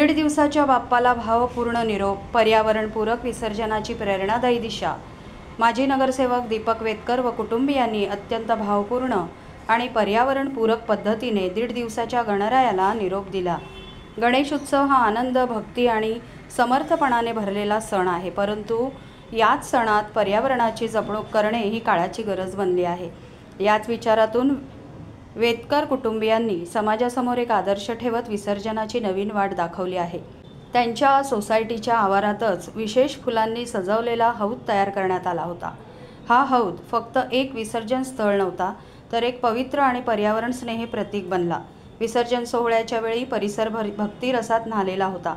दीड दिवसाच्या बाप्पाला भावपूर्ण निरोप, पर्यावरणपूरक विसर्जनाची प्रेरणादायी दिशा। माजी नगरसेवक दीपक वेतकर व कुटुंबियांनी अत्यंत भावपूर्ण आणि पर्यावरणपूरक पद्धतीने दीड दिवसाच्या गणरायाला निरोप दिला। गणेश उत्सव हा आनंद, भक्ती आणि समर्थपणाने भरलेला सण आहे, परंतु याच सणात पर्यावरणाची जपणूक करणे ही काळाची गरज बनली आहे। याच विचारातून वेतकर कुटुंबियांनी समाजासमोर एक आदर्श ठेवत विसर्जनाची नवीन वाट दाखवली आहे। त्यांच्या सोसायटीच्या आवारातच विशेष फुलांनी सजवलेला हौद तयार करण्यात आला होता। हा हौद फक्त एक विसर्जन स्थळ नव्हता, तर एक पवित्र आणि पर्यावरण स्नेही प्रतीक बनला। विसर्जन सोहळ्याच्या वेळी परिसर भक्तिरसात न्हालेला होता।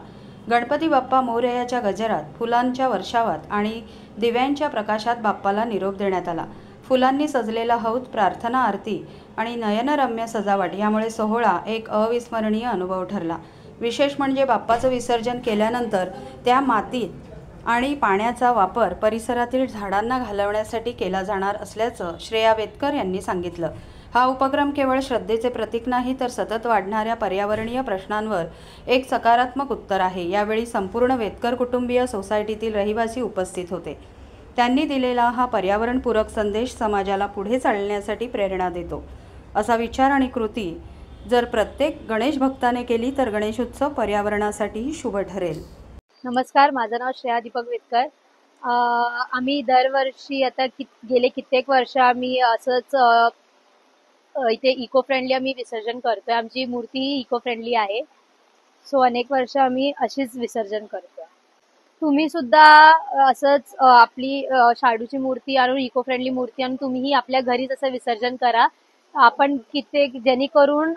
गणपती बाप्पा मोरयाच्या गजरात, फुलांच्या वर्षावात आणि दिव्यांच्या प्रकाशात बाप्पाला निरोप देण्यात आला। फुलांनी सजलेला हौद, प्रार्थना, आरती आणि नयनरम्य सजावट यामुळे सोहळा एक अविस्मरणीय अनुभव ठरला। विशेष म्हणजे बाप्पाचं विसर्जन केल्यानंतर त्या मातीत आणि पाण्याचा वापर परिसरातील झाडांना घालवण्यासाठी केला जाणार असल्याचं श्रेया वेतकर यांनी सांगितलं। हा उपक्रम केवळ श्रद्धेचे प्रतीक नाही, तर सतत वाढणाऱ्या पर्यावरणीय प्रश्नांवर एक सकारात्मक उत्तर आहे। यावेळी संपूर्ण वेतकर कुटुंबीय सोसायटीतील रहिवासी उपस्थित होते। त्यांनी दिलेला हा पर्यावरणपूरक संदेश समाजाला पुढे चालण्यासाठी प्रेरणा देतो। असा विचार आणि कृती जर प्रत्येक गणेश भक्ताने केली तर गणेशोत्सव पर्यावरणासाठीही शुभ ठरेल। नमस्कार, माझं नाव श्रेया दीपक वेतकर। आम्ही दरवर्षी आता गेले कित्येक वर्ष आम्ही असंच इथे इको फ्रेंडली आम्ही विसर्जन करतोय। आमची मूर्ती ही इको फ्रेंडली आहे, सो अनेक वर्ष आम्ही अशीच विसर्जन करतोय। तुम्ही सुद्धा असंच आपली शाडूची मूर्ती आणून, इको फ्रेंडली मूर्ती आणून तुम्हीही आपल्या घरीच असं विसर्जन करा। आपण कित्येक जेणेकरून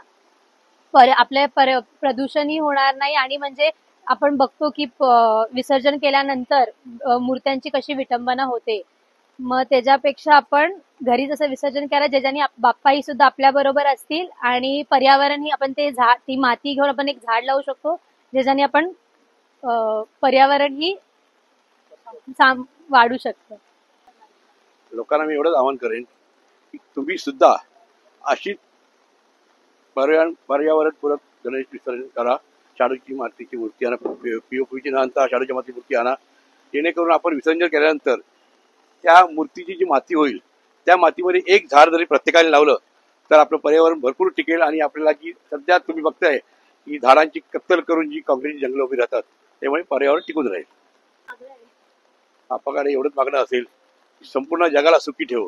आपल्या प्रदूषणही होणार नाही, आणि म्हणजे आपण बघतो की विसर्जन केल्यानंतर मूर्त्यांची कशी विटंबना होते। मग त्याच्यापेक्षा आपण घरीच असं विसर्जन करा, ज्याच्याने बाप्पाही सुद्धा आपल्या बरोबर असतील आणि पर्यावरणही, आपण ती माती घेऊन आपण एक झाड लावू शकतो, ज्याच्याने आपण पर्यावरण ही वाढू शकतो। लोकांना मी एवढंच आवाहन करेन की तुम्ही सुद्धा अशी पर्यावरणपूरक गणेश विसर्जन करा। शाडूची मातीची मूर्ती आणा, पीओपीची न आणता शाडूच्या मातीची मूर्ती आणा, जेणेकरून आपण विसर्जन केल्यानंतर त्या मूर्तीची जी माती होईल, त्या मातीमध्ये एक झाड जरी प्रत्येकाने लावलं तर आपलं पर्यावरण भरपूर टिकेल। आणि आपल्याला जी सध्या तुम्ही बघताय की झाडांची कत्तल करून जी काँक्रीटची जंगलं उभी राहतात, त्यामुळे पर्यावरण टिकून राहील। आपल्याकडे एवढंच मागणं असेल की संपूर्ण जगाला सुखी ठेवू।